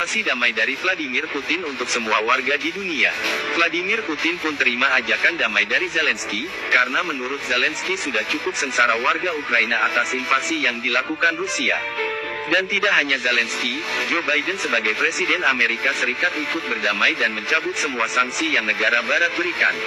Invasi damai dari Vladimir Putin untuk semua warga di dunia. Vladimir Putin pun terima ajakan damai dari Zelensky, karena menurut Zelensky sudah cukup sengsara warga Ukraina atas invasi yang dilakukan Rusia. Dan tidak hanya Zelensky, Joe Biden sebagai Presiden Amerika Serikat ikut berdamai dan mencabut semua sanksi yang negara barat berikan.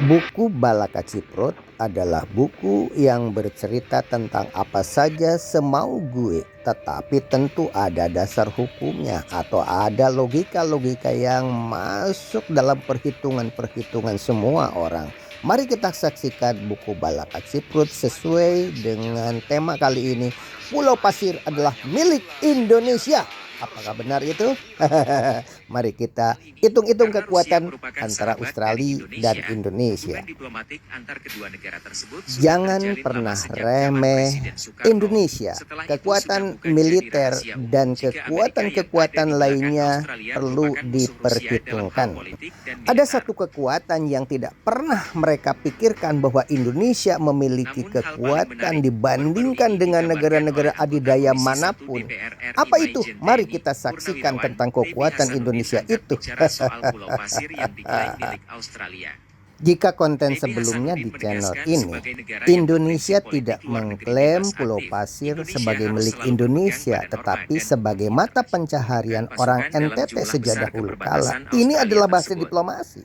Buku Balaka Ciprot adalah buku yang bercerita tentang apa saja semau gue, tetapi tentu ada dasar hukumnya atau ada logika-logika yang masuk dalam perhitungan-perhitungan semua orang. Mari kita saksikan buku Balaka Ciprot sesuai dengan tema kali ini. Pulau Pasir adalah milik Indonesia. Apakah benar itu? Mari kita hitung-hitung kekuatan antara Australia dan Indonesia. Jangan pernah remeh Indonesia. Kekuatan militer dan kekuatan-kekuatan lainnya perlu diperhitungkan. Ada satu kekuatan yang tidak pernah mereka pikirkan, bahwa Indonesia memiliki kekuatan dibandingkan dengan negara-negara adidaya manapun. Apa itu? Mari kita saksikan tentang kekuatan Indonesia itu. Jika konten sebelumnya di channel ini, Indonesia tidak mengklaim Pulau Pasir sebagai milik Indonesia, tetapi sebagai mata pencaharian orang NTT sejak dahulu kala. Ini adalah bahasa diplomasi.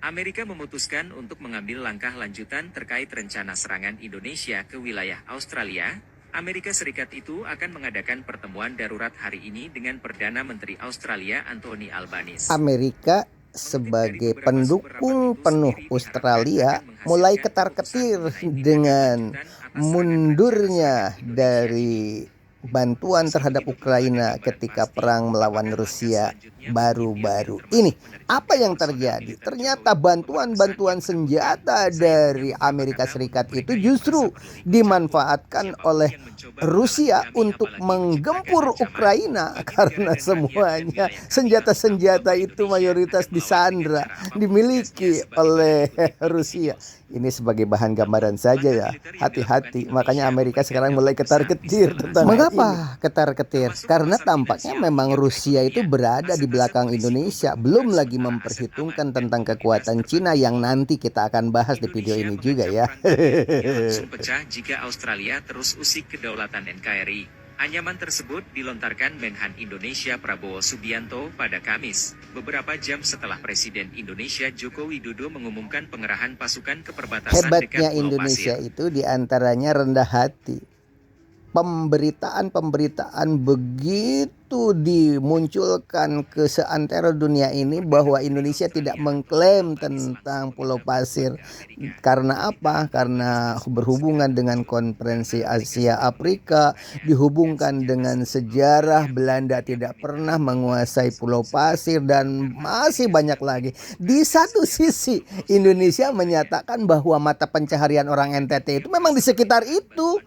Amerika memutuskan untuk mengambil langkah lanjutan terkait rencana serangan Indonesia ke wilayah Australia. Amerika Serikat itu akan mengadakan pertemuan darurat hari ini dengan Perdana Menteri Australia Anthony Albanese. Amerika sebagai pendukung penuh Australia mulai ketar-ketir dengan mundurnya dari bantuan terhadap Ukraina ketika perang melawan Rusia baru-baru ini. Apa yang terjadi? Ternyata bantuan-bantuan senjata dari Amerika Serikat itu justru dimanfaatkan oleh Rusia untuk menggempur Ukraina, karena semuanya senjata-senjata itu mayoritas disandra, dimiliki oleh Rusia. Ini sebagai bahan gambaran saja ya. Hati-hati. Makanya Amerika sekarang mulai ketar-ketir tentang mengapa ketar-ketir? Karena tampaknya memang Rusia itu berada di belakang Indonesia. Belum lagi memperhitungkan tentang kekuatan Cina yang nanti kita akan bahas di video ini juga ya. Langsung pecah jika Australia terus usik kedaulatan NKRI. Anyaman tersebut dilontarkan Menhan Indonesia Prabowo Subianto pada Kamis, beberapa jam setelah Presiden Indonesia Joko Widodo mengumumkan pengerahan pasukan ke perbatasan dekat Hebatnya Pulau Indonesia Pasir. itu diantaranya rendah hati. Pemberitaan begitu dimunculkan ke seantero dunia ini bahwa Indonesia tidak mengklaim tentang Pulau Pasir. Karena apa? Karena berhubungan dengan konferensi Asia Afrika, dihubungkan dengan sejarah Belanda tidak pernah menguasai Pulau Pasir, dan masih banyak lagi. Di satu sisi Indonesia menyatakan bahwa mata pencaharian orang NTT itu memang di sekitar itu.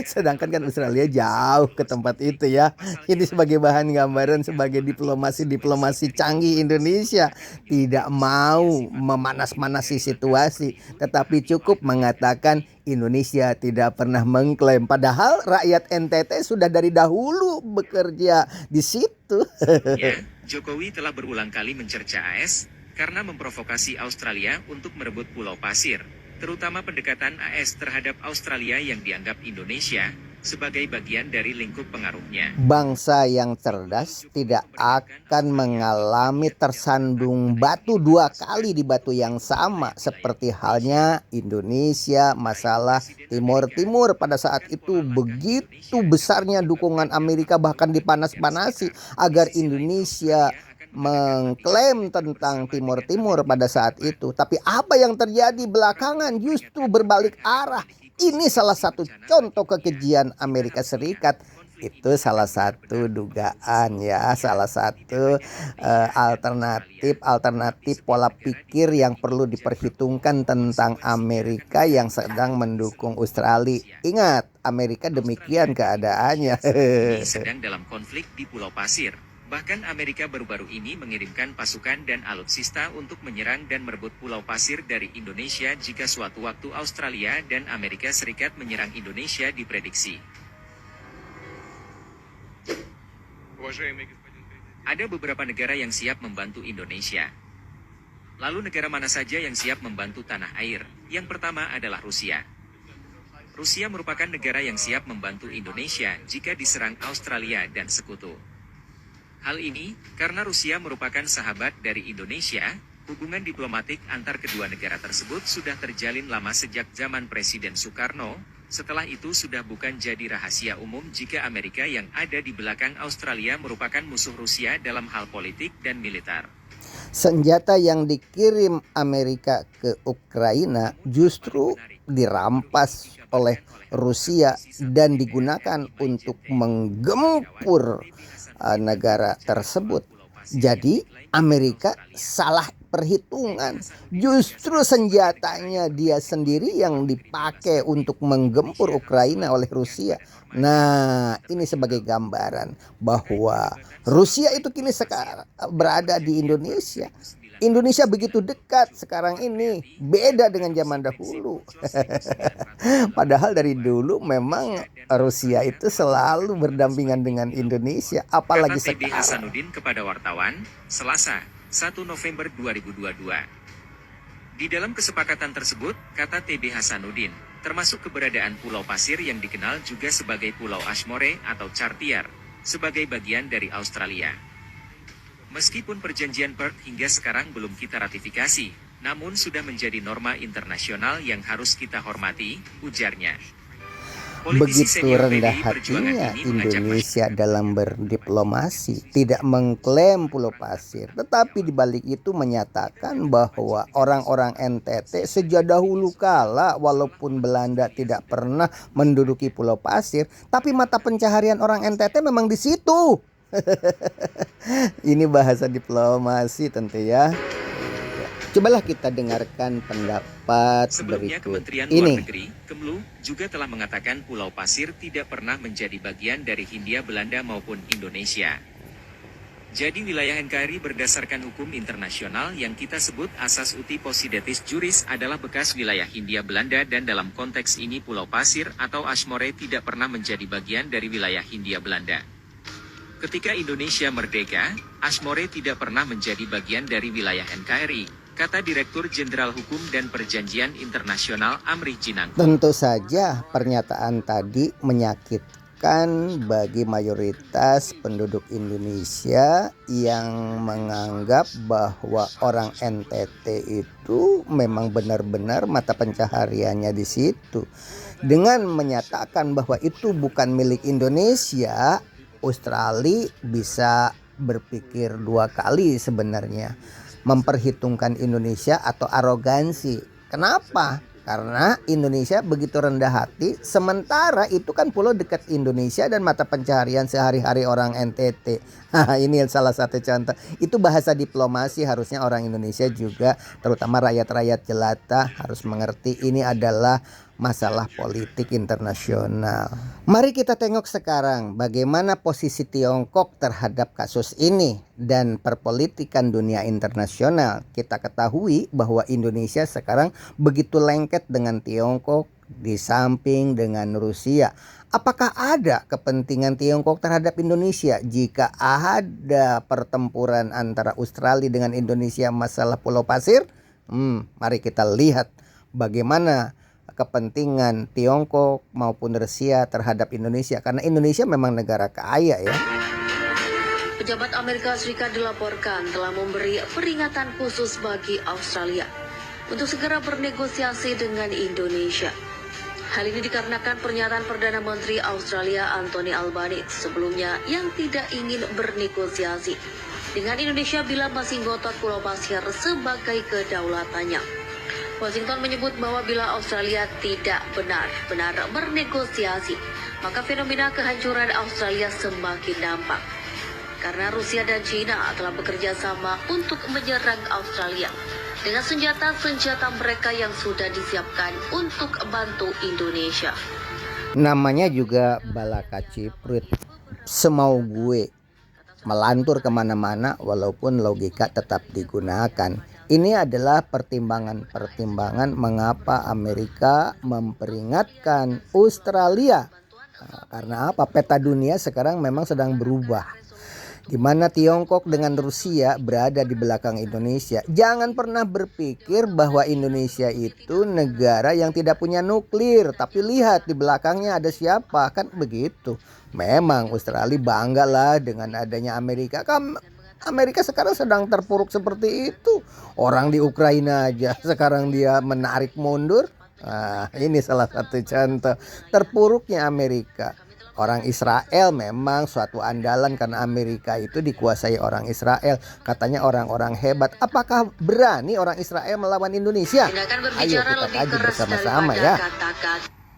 Sedangkan kan Australia jauh ke tempat itu ya. Ini sebagai bahan gambaran, sebagai diplomasi canggih Indonesia. Tidak mau memanas-manasi situasi, tetapi cukup mengatakan Indonesia tidak pernah mengklaim. Padahal rakyat NTT sudah dari dahulu bekerja di situ. Ya, Jokowi telah berulang kali mencerca AS karena memprovokasi Australia untuk merebut Pulau Pasir, terutama pendekatan AS terhadap Australia yang dianggap Indonesia sebagai bagian dari lingkup pengaruhnya. Bangsa yang cerdas tidak akan mengalami tersandung batu dua kali di batu yang sama, seperti halnya Indonesia masalah Timur Timur. Pada saat itu begitu besarnya dukungan Amerika, bahkan dipanas-panasi agar Indonesia mengklaim tentang Timur Timur pada saat itu. Tapi apa yang terjadi belakangan justru berbalik arah. Ini salah satu contoh kekejian Amerika Serikat. Itu salah satu dugaan ya, salah satu alternatif pola pikir yang perlu diperhitungkan tentang Amerika yang sedang mendukung Australia. Ingat, Amerika demikian keadaannya. Sedang dalam konflik di Pulau Pasir. Bahkan Amerika baru-baru ini mengirimkan pasukan dan alutsista untuk menyerang dan merebut Pulau Pasir dari Indonesia jika suatu waktu Australia dan Amerika Serikat menyerang Indonesia diprediksi. Ada beberapa negara yang siap membantu Indonesia. Lalu negara mana saja yang siap membantu tanah air? Yang pertama adalah Rusia. Rusia merupakan negara yang siap membantu Indonesia jika diserang Australia dan sekutu. Hal ini karena Rusia merupakan sahabat dari Indonesia. Hubungan diplomatik antar kedua negara tersebut sudah terjalin lama sejak zaman Presiden Soekarno. Setelah itu sudah bukan jadi rahasia umum jika Amerika yang ada di belakang Australia merupakan musuh Rusia dalam hal politik dan militer. Senjata yang dikirim Amerika ke Ukraina justru dirampas oleh Rusia dan digunakan untuk menggempur negara tersebut. Jadi Amerika salah perhitungan. Justru senjatanya dia sendiri yang dipakai untuk menggempur Ukraina oleh Rusia. Nah, ini sebagai gambaran bahwa Rusia itu kini sekarang berada di Indonesia. Indonesia begitu dekat sekarang ini, beda dengan zaman dahulu. Padahal dari dulu memang Rusia itu selalu berdampingan dengan Indonesia, apalagi Kata TB sekarang. Hasanuddin kepada wartawan, Selasa, 1 November 2022. Di dalam kesepakatan tersebut, kata TB Hasanuddin, termasuk keberadaan Pulau Pasir yang dikenal juga sebagai Pulau Ashmore atau Cartier, sebagai bagian dari Australia. Meskipun perjanjian Perth hingga sekarang belum kita ratifikasi, namun sudah menjadi norma internasional yang harus kita hormati, ujarnya. Politisi Begitu senior rendah PDI Perjuangan hatinya ini mengajak Indonesia dalam berdiplomasi, tidak mengklaim Pulau Pasir, tetapi dibalik itu menyatakan bahwa orang-orang NTT sejak dahulu kala, walaupun Belanda tidak pernah menduduki Pulau Pasir, tapi mata pencaharian orang NTT memang di situ. Ini bahasa diplomasi tentu ya. Cobalah kita dengarkan pendapat Sebelumnya berikut Kementerian ini. Luar Negeri, Kemlu, juga telah mengatakan Pulau Pasir tidak pernah menjadi bagian dari Hindia Belanda maupun Indonesia. Jadi wilayah NKRI berdasarkan hukum internasional yang kita sebut asas uti possidetis juris adalah bekas wilayah Hindia Belanda dan dalam konteks ini Pulau Pasir atau Ashmore tidak pernah menjadi bagian dari wilayah Hindia Belanda. Ketika Indonesia merdeka, Ashmore tidak pernah menjadi bagian dari wilayah NKRI, kata Direktur Jenderal Hukum dan Perjanjian Internasional Amri Jinangko. Tentu saja pernyataan tadi menyakitkan bagi mayoritas penduduk Indonesia yang menganggap bahwa orang NTT itu memang benar-benar mata pencahariannya di situ. Dengan menyatakan bahwa itu bukan milik Indonesia, Australia bisa berpikir dua kali sebenarnya, memperhitungkan Indonesia atau arogansi. Kenapa? Karena Indonesia begitu rendah hati, sementara itu kan pulau dekat Indonesia dan mata pencaharian sehari-hari orang NTT. Ini salah satu contoh. Itu bahasa diplomasi, harusnya orang Indonesia juga, terutama rakyat-rakyat jelata, harus mengerti ini adalah masalah politik internasional. Mari kita tengok sekarang bagaimana posisi Tiongkok terhadap kasus ini dan perpolitikan dunia internasional. Kita ketahui bahwa Indonesia sekarang begitu lengket dengan Tiongkok, di samping dengan Rusia. Apakah ada kepentingan Tiongkok terhadap Indonesia jika ada pertempuran antara Australia dengan Indonesia masalah Pulau Pasir? Mari kita lihat bagaimana kepentingan Tiongkok maupun Rusia terhadap Indonesia, karena Indonesia memang negara kaya ya. Pejabat Amerika Serikat dilaporkan telah memberi peringatan khusus bagi Australia untuk segera bernegosiasi dengan Indonesia. Hal ini dikarenakan pernyataan Perdana Menteri Australia Anthony Albanese sebelumnya yang tidak ingin bernegosiasi dengan Indonesia bila masih ngotot Pulau Pasir sebagai kedaulatannya. Washington menyebut bahwa bila Australia tidak benar-benar bernegosiasi, maka fenomena kehancuran Australia semakin nampak. Karena Rusia dan China telah bekerja sama untuk menyerang Australia dengan senjata-senjata mereka yang sudah disiapkan untuk bantu Indonesia. Namanya juga balaka ciprit, semau gue, melantur kemana-mana walaupun logika tetap digunakan. Ini adalah pertimbangan-pertimbangan mengapa Amerika memperingatkan Australia. Karena apa? Peta dunia sekarang memang sedang berubah. di mana Tiongkok dengan Rusia berada di belakang Indonesia. Jangan pernah berpikir bahwa Indonesia itu negara yang tidak punya nuklir, tapi lihat di belakangnya ada siapa, kan begitu. Memang Australia bangga lah dengan adanya Amerika. Amerika sekarang sedang terpuruk seperti itu. Orang di Ukraina aja sekarang dia menarik mundur. Nah, ini salah satu contoh terpuruknya Amerika. Orang Israel memang suatu andalan karena Amerika itu dikuasai orang Israel. Katanya orang-orang hebat. Apakah berani orang Israel melawan Indonesia? Ayo kita kaji bersama-sama ya.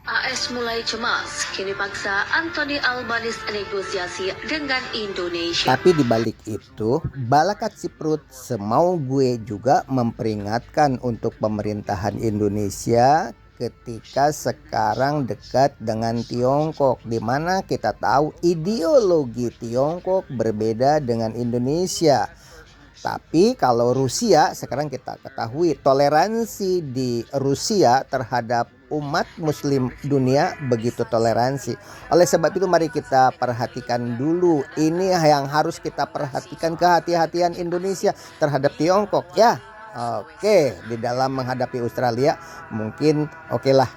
AS mulai cemas, kini paksa Anthony Albanese negosiasi dengan Indonesia. Tapi dibalik itu, Balakat Siprut semau gue juga memperingatkan untuk pemerintahan Indonesia ketika sekarang dekat dengan Tiongkok, di mana kita tahu ideologi Tiongkok berbeda dengan Indonesia. Tapi kalau Rusia, sekarang kita ketahui toleransi di Rusia terhadap umat muslim dunia begitu toleransi. Oleh sebab itu mari kita perhatikan dulu, ini yang harus kita perhatikan, kehati-hatian Indonesia terhadap Tiongkok ya. Oke, di dalam menghadapi Australia mungkin lah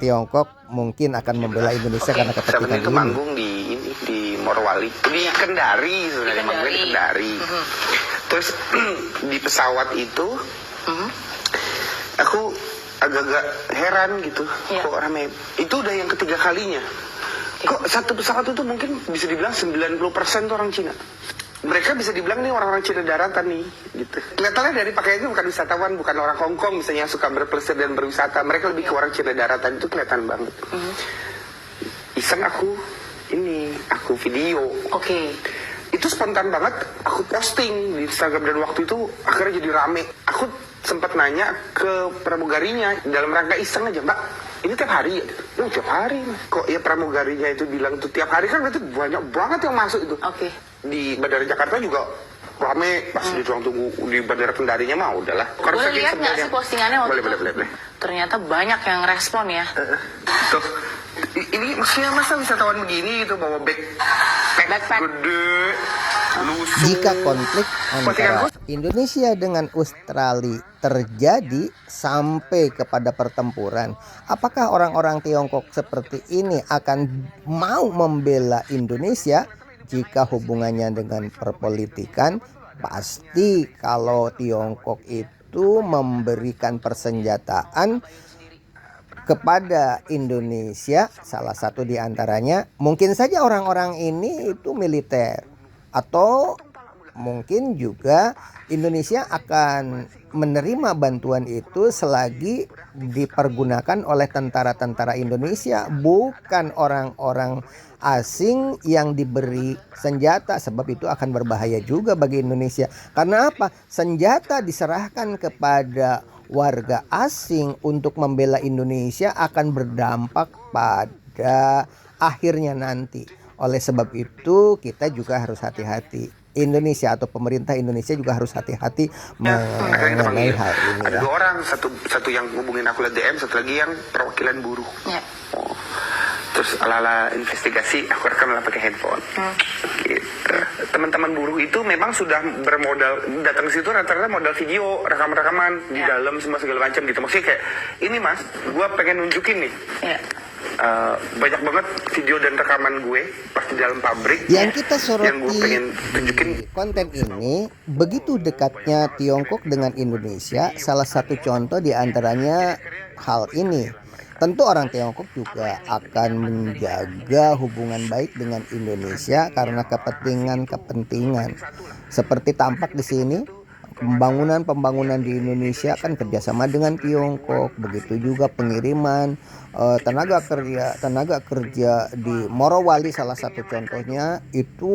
Tiongkok mungkin akan membela Indonesia karena kepentingan itu ini. manggung di Morowali, di Kendari sebenarnya, manggung di Kendari. Terus di pesawat itu aku agak-agak heran gitu, kok rame. Itu udah yang ketiga kalinya. Kok satu pesawat itu mungkin bisa dibilang 90% tuh orang Cina. Mereka bisa dibilang nih orang-orang Cina daratan nih, gitu. Kelihatannya dari pakaiannya bukan wisatawan, bukan orang Hong Kong misalnya yang suka berpelesir dan berwisata. Mereka lebih ke orang Cina daratan, itu kelihatan banget. Iseng aku video. Itu spontan banget, aku posting di Instagram dan waktu itu akhirnya jadi rame. Aku sempat nanya ke pramugarinya dalam rangka iseng aja, Mbak, ini tiap hari ya? Tiap hari. Kok ya pramugarinya itu bilang itu tiap hari, kan berarti banyak banget yang masuk itu. Di Bandara Jakarta juga rame, pas di ruang tunggu di Bandara Kendarinya mah udahlah. Boleh lihat nggak sih postingannya waktu itu? Boleh. Ternyata banyak yang respon ya. Tuh, ini maksudnya masa wisatawan begini gitu bawa backpack gede, lusuh. Jika konflik antara Indonesia dengan Australia terjadi sampai kepada pertempuran, apakah orang-orang Tiongkok seperti ini akan mau membela Indonesia? Jika hubungannya dengan perpolitikan, pasti kalau Tiongkok itu memberikan persenjataan kepada Indonesia, salah satu diantaranya mungkin saja orang-orang ini itu militer, atau mungkin juga Indonesia akan menerima bantuan itu selagi dipergunakan oleh tentara-tentara Indonesia, bukan orang-orang asing yang diberi senjata, sebab itu akan berbahaya juga bagi Indonesia. Karena apa? Senjata diserahkan kepada warga asing untuk membela Indonesia akan berdampak pada akhirnya nanti. Oleh sebab itu kita juga harus hati-hati. Indonesia atau pemerintah Indonesia juga harus hati-hati mengenai hal ini. Ada dua orang, satu yang hubungin aku lewat DM, satu lagi yang perwakilan buruh. Terus ala-ala investigasi aku rekam lah pakai handphone. Gitu. Teman-teman buruh itu memang sudah bermodal datang ke situ rata-rata modal video, rekaman-rekaman di dalam semua segala macam gitu. Maksudnya kayak ini Mas, gue pengen nunjukin nih. Banyak banget video dan rekaman gue pas di dalam pabrik yang kita soroti. Yang gue pengen tunjukin konten ini, begitu dekatnya Tiongkok dengan Indonesia, salah satu contoh diantaranya hal ini. Tentu orang Tiongkok juga akan menjaga hubungan baik dengan Indonesia karena kepentingan. Seperti tampak di sini, pembangunan di Indonesia kan kerjasama dengan Tiongkok, begitu juga pengiriman tenaga kerja di Morowali salah satu contohnya itu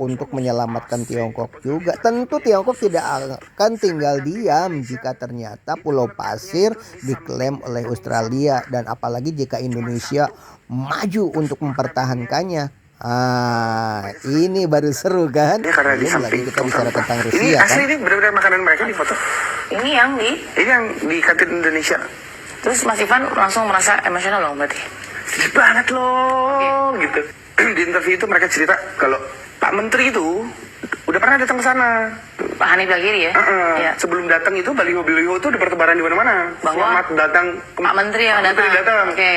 untuk menyelamatkan Tiongkok juga. Tentu Tiongkok tidak akan tinggal diam jika ternyata Pulau Pasir diklaim oleh Australia, dan apalagi jika Indonesia maju untuk mempertahankannya. Ini baru seru kan? Ya, karena di belum samping lagi kita bicara tentang Rusia ini asli kan? ini benar-benar makanan mereka di foto. Ini yang di kantin Indonesia. Terus Mas Ivan langsung merasa emosional loh berarti. Sedih banget loh, gitu. di interview itu mereka cerita kalau Pak Menteri itu udah pernah datang ke sana. Pak Hanif Dagiri ya? Iya. Sebelum datang itu baliho-baliho itu udah bertebaran di mana-mana. Bahwa Selamat datang Pak Menteri yang datang. Oke.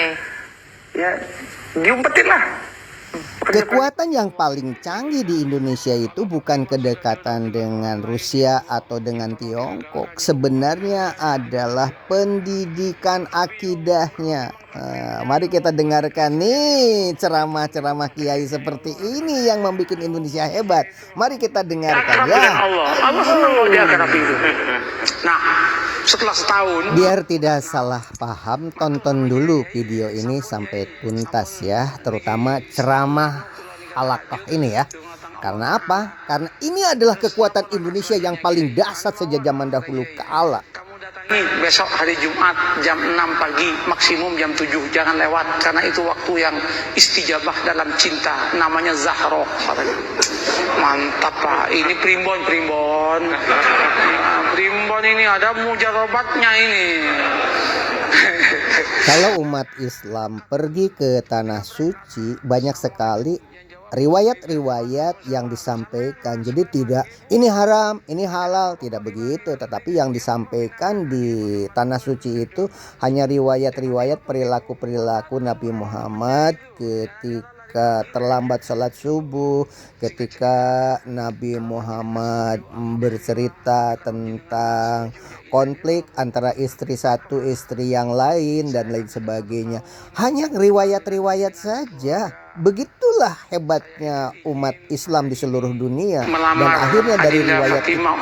Ya, diumpetin lah. Kekuatan yang paling canggih di Indonesia itu bukan kedekatan dengan Rusia atau dengan Tiongkok. Sebenarnya adalah pendidikan akidahnya. Mari kita dengarkan nih ceramah-ceramah kiai seperti ini yang membuat Indonesia hebat. Mari kita dengarkan ya. Allah senang kalau dia akan itu. Nah, setelah setahun. Biar tidak salah paham, tonton dulu video ini sampai tuntas ya. Terutama ceramah Halaqah ini ya. Karena apa? Karena ini adalah kekuatan Indonesia yang paling dahsyat sejak zaman dahulu kala. Nih, besok hari Jumat jam 6 pagi, maksimum jam 7, jangan lewat karena itu waktu yang istijabah dalam cinta, namanya Zahroh. Mantap Pak, ini primbon. Nah, primbon ini ada mujarobatnya ini. Kalau umat Islam pergi ke tanah suci, banyak sekali riwayat-riwayat yang disampaikan. Jadi tidak ini haram, ini halal, tidak begitu. Tetapi yang disampaikan di tanah suci itu hanya riwayat-riwayat perilaku-perilaku Nabi Muhammad ketika terlambat sholat subuh, ketika Nabi Muhammad bercerita tentang konflik antara istri satu, istri yang lain, dan lain sebagainya. Hanya riwayat-riwayat saja. Begitulah hebatnya umat Islam di seluruh dunia. Dan akhirnya dari riwayat itulah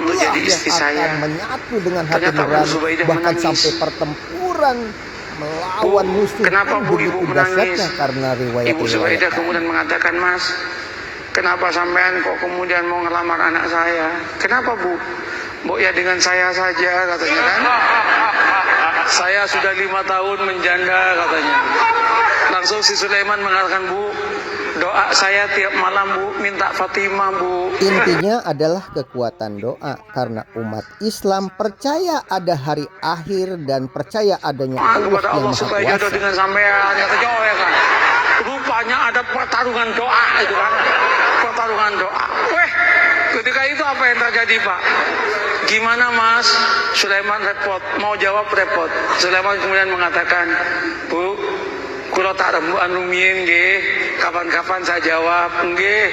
yang akan menyatu dengan hati nurani, bahkan sampai pertempuran melawan musuh. Kenapa Bu Ibu menangis? Karena riwayat Ibu Zubaidah kemudian mengatakan, Mas, kenapa sampean kok kemudian mau ngelamar anak saya? Kenapa Bu? Bu ya dengan saya saja katanya kan. Saya sudah 5 tahun menjanda katanya. Langsung si Sulaiman mengatakan, Bu, doa saya tiap malam Bu, minta Fatimah Bu. Intinya adalah kekuatan doa, karena umat Islam percaya ada hari akhir dan percaya adanya Allah yang Maha supaya jodoh Kuasa. dengan sampean katanya, oh ya kan. Rupanya ada pertarungan doa itu kan. Pertarungan doa. Weh, ketika itu apa yang terjadi Pak? Gimana Mas? Sulaiman repot, mau jawab repot. Sulaiman kemudian mengatakan, Bu, kalau tak rembukan rumien nggih, kapan-kapan saya jawab nggih,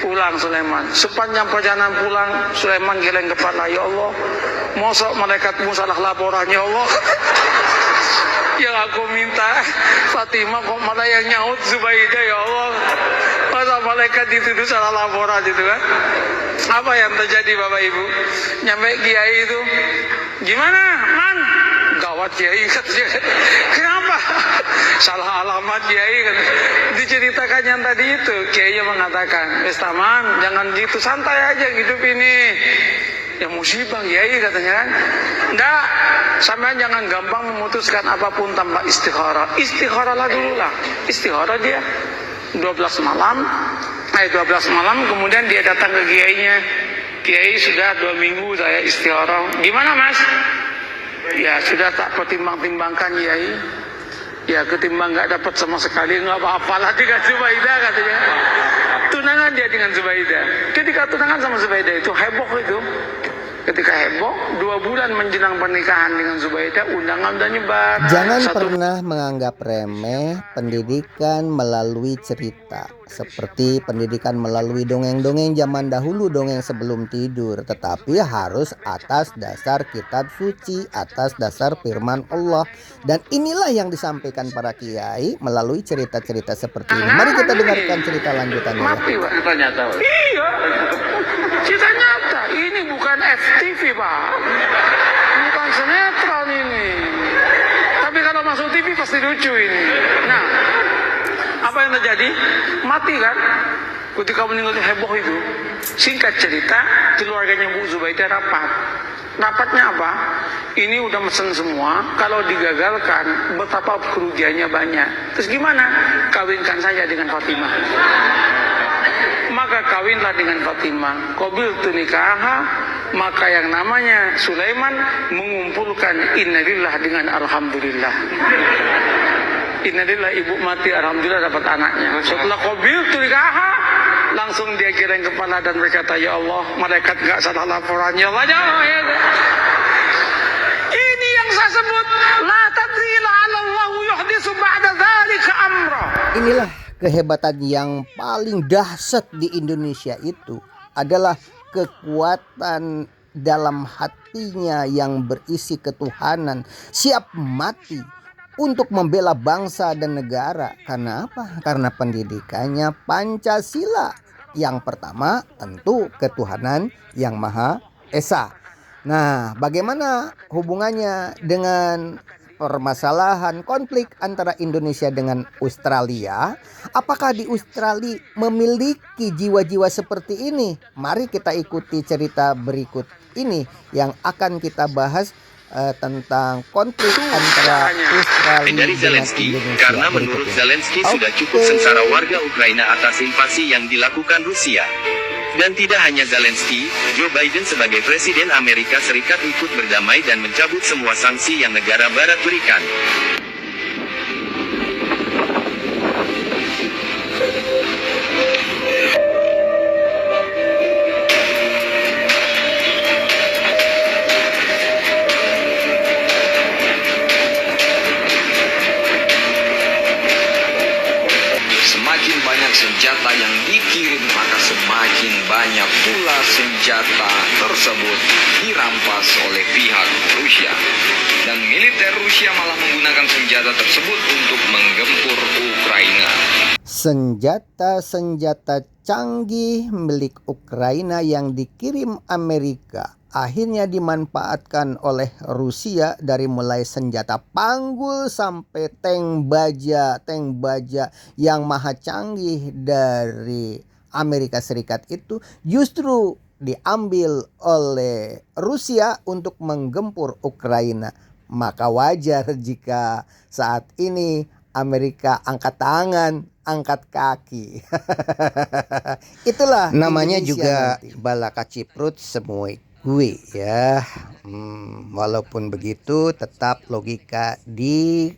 pulang Sulaiman. Sepanjang perjalanan pulang, Sulaiman geleng kepala, ya Allah, mosok malaikatmu salah laporan ya Allah. Yang aku minta Fatimah kok malah yang nyaut Zubaidah ya Allah. Masa malaikat dituduh salah laporan itu kan? Apa yang terjadi Bapak Ibu? Nyampe kiai itu, gimana Man? Gawat kiai katanya. Kenapa? Salah alamat kiai kan. Diceritakan yang tadi itu, kiai mengatakan, "Wes Taman, jangan gitu, santai aja hidup ini." Ya musibah kiai katanya kan. Enggak, sampean jangan gampang memutuskan apapun tanpa istikharah. Istikharahlah dulu lah. Istikharah dia 12 malam kemudian dia datang ke kiainya. Kiai sudah 2 minggu saya istikharah. Gimana Mas? Ya sudah tak pertimbang-timbangkan Kiai. Ya ketimbang nggak dapat sama sekali nggak apa-apalah dengan Zubaidah katanya. Tunangan dia dengan Zubaidah. Ketika tunangan sama Zubaidah itu heboh itu. Ketika heboh 2 bulan menjelang pernikahan dengan Zubaidah, undangan udah nyebar. Jangan pernah menganggap remeh pendidikan melalui cerita. Seperti pendidikan melalui dongeng-dongeng zaman dahulu, dongeng sebelum tidur. Tetapi harus atas dasar kitab suci, atas dasar firman Allah. Dan inilah yang disampaikan para kiai melalui cerita-cerita seperti ini. Mari kita dengarkan cerita lanjutannya. Mati Pak. Cerita nyata Pak. Iya. Cerita nyata. Ini bukan FTV Pak. Bukan sinetron ini. Tapi kalau masuk TV pasti lucu ini. Nah, apa yang terjadi? Mati kan? Ketika meninggal heboh itu. Singkat cerita, keluarganya Bu Zubaidah rapat. Rapatnya apa? Ini udah mesen semua. Kalau digagalkan, betapa kerugiannya banyak. Terus gimana? Kawinkan saja dengan Fatimah. Maka kawinlah dengan Fatimah. Qabil tunikaha. Maka yang namanya Sulaiman mengumpulkan innalillah dengan alhamdulillah. Innalillah, ibu mati, alhamdulillah dapat anaknya. Setelah qabil tulikaha, langsung dia kirim kepala dan berkata, ya Allah, malaikat nggak salah laporan, ya Allah, ya Allah, ya Allah. Ini yang saya sebut, la tadri la'alallahu yuhdisu ba'da dzalika amra. Inilah kehebatan yang paling dahsyat di Indonesia itu adalah kekuatan dalam hatinya yang berisi ketuhanan, siap mati untuk membela bangsa dan negara. Karena apa? Karena pendidikannya Pancasila. Yang pertama tentu ketuhanan yang Maha Esa. Nah, bagaimana hubungannya dengan permasalahan konflik antara Indonesia dengan Australia? Apakah di Australia memiliki jiwa-jiwa seperti ini? Mari kita ikuti cerita berikut ini yang akan kita bahas tentang konflik antara Australia Dari dengan Zelensky, Indonesia. karena menurut Berikutnya. Zelensky sudah cukup sengsara warga Ukraina atas invasi yang dilakukan Rusia. Dan tidak hanya Zelensky, Joe Biden sebagai Presiden Amerika Serikat ikut berdamai dan mencabut semua sanksi yang negara barat berikan. Semakin banyak senjata yang dikirim, maka semakin banyak pula senjata tersebut dirampas oleh pihak Rusia. Dan militer Rusia malah menggunakan senjata tersebut untuk menggempur Ukraina. Senjata-senjata canggih milik Ukraina yang dikirim Amerika akhirnya dimanfaatkan oleh Rusia, dari mulai senjata panggul sampai tank baja yang maha canggih dari Amerika Serikat itu justru diambil oleh Rusia untuk menggempur Ukraina. Maka wajar jika saat ini Amerika angkat tangan, angkat kaki. Itulah Namanya Indonesia juga nanti. Balaka Ciprut semui gue ya. Walaupun begitu tetap logika di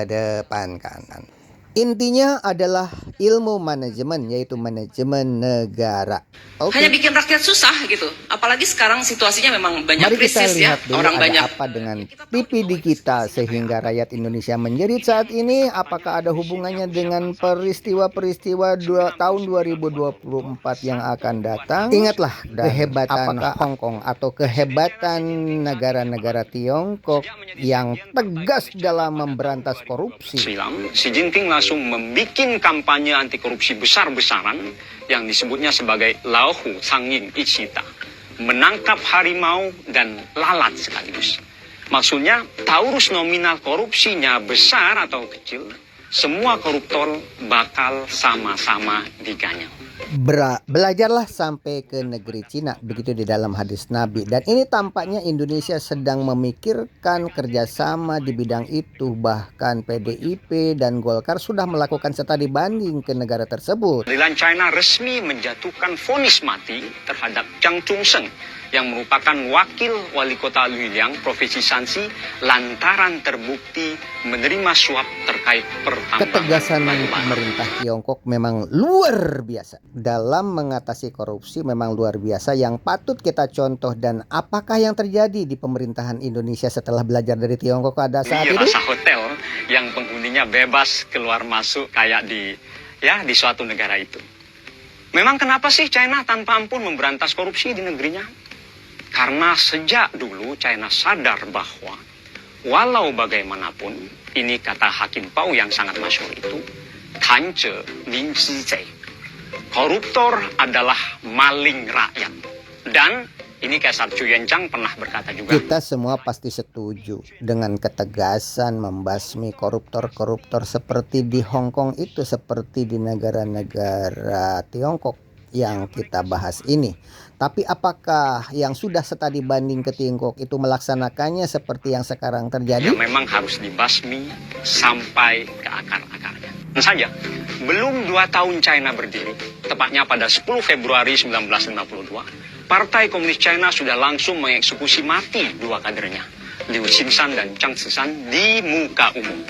depan kanan. Intinya adalah ilmu manajemen, yaitu manajemen negara. Oke. Hanya bikin rakyat susah gitu. Apalagi sekarang situasinya memang banyak Mari kita krisis ya. lihat dulu Orang ada banyak. apa dengan PPD kita sehingga rakyat Indonesia menjerit saat ini. Apakah ada hubungannya dengan peristiwa-peristiwa tahun 2024 yang akan datang? Ingatlah kehebatan Hong Kong atau kehebatan negara-negara Tiongkok yang tegas dalam memberantas korupsi. Silam, Xi Jinping langsung membuat kampanye anti korupsi besar-besaran yang disebutnya sebagai Laohu Sangyin Ichita, menangkap harimau dan lalat sekaligus. Maksudnya Taurus nominal korupsinya besar atau kecil, semua koruptor bakal sama-sama diganyang. Belajarlah sampai ke negeri Cina, begitu di dalam hadis Nabi. Dan ini tampaknya Indonesia sedang memikirkan kerjasama di bidang itu. Bahkan PDIP dan Golkar sudah melakukan studi banding ke negara tersebut. Pengadilan China resmi menjatuhkan vonis mati terhadap Zhang Chongsheng yang merupakan wakil wali kota Luiliang, Provinsi Shanxi, lantaran terbukti menerima suap terkait pertambangan. Ketegasan batu bara. pemerintah Tiongkok memang luar biasa dalam mengatasi korupsi, memang luar biasa yang patut kita contoh. Dan apakah yang terjadi di pemerintahan Indonesia setelah belajar dari Tiongkok pada saat Di itu? rasa hotel yang penghuninya bebas keluar masuk kayak di suatu negara itu. Memang kenapa sih China tanpa ampun memberantas korupsi di negerinya? Karena sejak dulu China sadar bahwa walau bagaimanapun, ini kata Hakim Pau yang sangat masyhur itu, Tanze Ning Zai. Koruptor adalah maling rakyat. Dan ini Kaisar Chu Yuanzhang pernah berkata juga. Kita semua pasti setuju dengan ketegasan membasmi koruptor-koruptor seperti di Hong Kong itu, seperti di negara-negara Tiongkok yang kita bahas ini. Tapi apakah yang sudah studi banding ke Tiongkok itu melaksanakannya seperti yang sekarang terjadi? Yang memang harus dibasmi sampai ke akar-akarnya. Tentu saja, belum 2 tahun China berdiri, tepatnya pada 10 Februari 1952, Partai Komunis China sudah langsung mengeksekusi mati 2 kadernya, Liu Xingsan dan Zhang Zishan, di muka umum.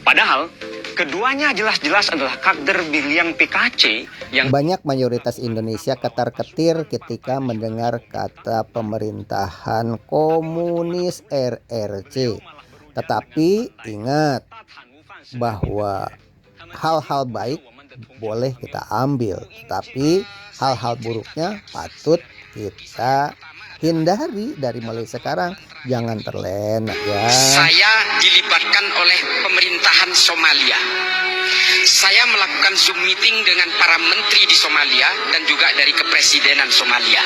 Padahal, Keduanya jelas-jelas adalah kader William PKC yang Banyak mayoritas Indonesia ketar-ketir ketika mendengar kata pemerintahan komunis RRC. Tetapi ingat bahwa hal-hal baik boleh kita ambil, tapi hal-hal buruknya patut kita hindari dari mulai sekarang. Jangan terlena ya. Saya dilibatkan oleh pemerintahan Somalia. Saya melakukan Zoom meeting dengan para menteri di Somalia dan juga dari kepresidenan Somalia.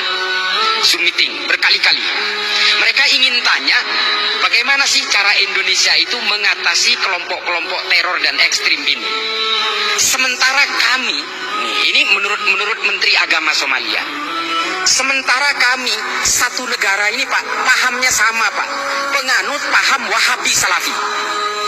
Zoom meeting berkali-kali. Mereka ingin tanya bagaimana sih cara Indonesia itu mengatasi kelompok-kelompok teror dan ekstrim ini. Sementara kami, ini menurut Menteri Agama Somalia. Sementara kami satu negara ini Pak, pahamnya sama Pak, penganut paham Wahabi Salafi.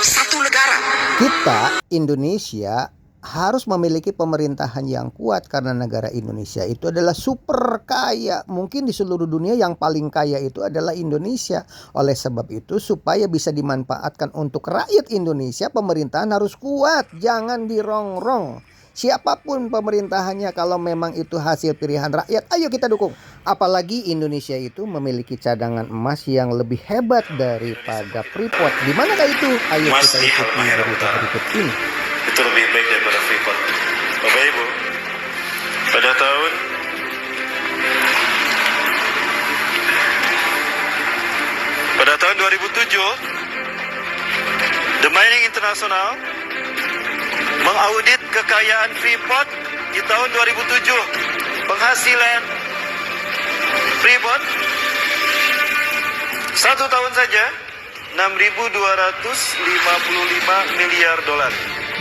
Satu negara. Kita Indonesia harus memiliki pemerintahan yang kuat karena negara Indonesia itu adalah super kaya. Mungkin di seluruh dunia yang paling kaya itu adalah Indonesia. Oleh sebab itu supaya bisa dimanfaatkan untuk rakyat Indonesia, pemerintahan harus kuat, jangan dirongrong. Siapapun pemerintahannya, kalau memang itu hasil pilihan rakyat, ayo kita dukung. Apalagi Indonesia itu memiliki cadangan emas yang lebih hebat daripada Freeport. Di manakah itu? Ayo kita ikuti berita berikut ini. Itu lebih baik daripada Freeport. Bapak Ibu, pada tahun 2007, The Mining International mengaudit kekayaan Freeport di tahun 2007. Penghasilan Freeport satu tahun saja 6.255 miliar dolar.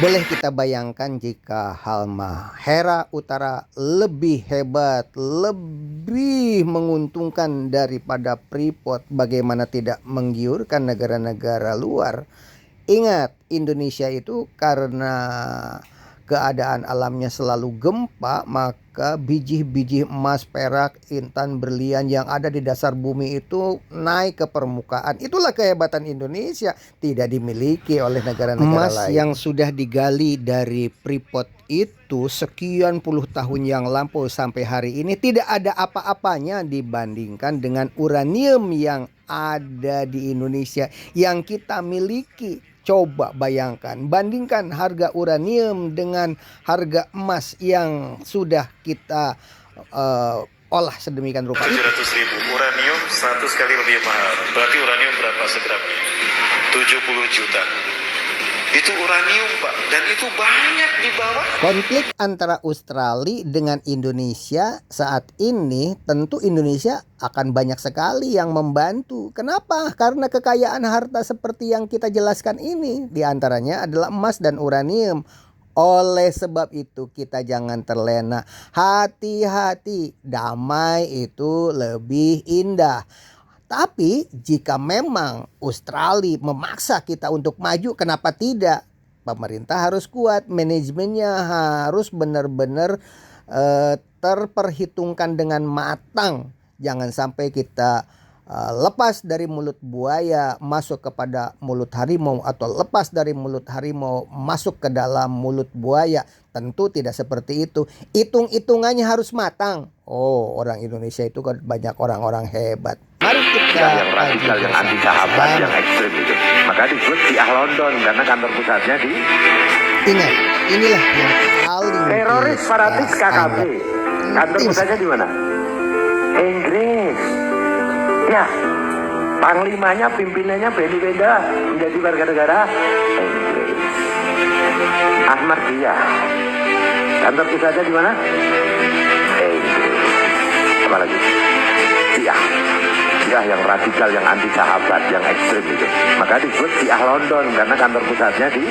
Boleh kita bayangkan jika Halmahera Utara lebih hebat, lebih menguntungkan daripada Freeport, bagaimana tidak menggiurkan negara-negara luar. Ingat, Indonesia itu karena keadaan alamnya selalu gempa, maka biji-biji emas, perak, intan, berlian yang ada di dasar bumi itu naik ke permukaan. Itulah kehebatan Indonesia, tidak dimiliki oleh negara-negara lain. Emas yang sudah digali dari Freeport itu sekian puluh tahun yang lampau sampai hari ini tidak ada apa-apanya dibandingkan dengan uranium yang ada di Indonesia yang kita miliki. Coba bayangkan, bandingkan harga uranium dengan harga emas yang sudah kita olah sedemikian rupa. 700.000, uranium 100 kali lebih mahal. Berarti uranium berapa segramnya? 70 juta. Itu uranium Pak, dan itu banyak di bawah. Konflik antara Australia dengan Indonesia saat ini, tentu Indonesia akan banyak sekali yang membantu. Kenapa? Karena kekayaan harta seperti yang kita jelaskan ini, di antaranya adalah emas dan uranium. Oleh sebab itu kita jangan terlena. Hati-hati, damai itu lebih indah. Tapi jika memang Australia memaksa kita untuk maju, kenapa tidak? Pemerintah harus kuat, manajemennya harus benar-benar terperhitungkan dengan matang. Jangan sampai kita lepas dari mulut buaya masuk kepada mulut harimau, atau lepas dari mulut harimau masuk ke dalam mulut buaya. Tentu tidak seperti itu. Hitung-hitungannya harus matang. Oh, orang Indonesia itu kan banyak orang-orang hebat. Mari kita yang radikal, yang anti sahabat, yang ekstrim itu. Maka disebut Syiah London karena kantor pusatnya di. Ingat, inilah yang paling teroris fanatik KKB. Kantor pusatnya di mana? Inggris. Ya, panglimanya, pimpinannya Benny Benda menjadi warga negara Inggris. Ahmad Dia. Kantor pusatnya di mana? Inggris. Apa lagi? Syiah yang radikal, yang anti sahabat, yang ekstrim itu. Maka disebut Syiah London karena kantor pusatnya di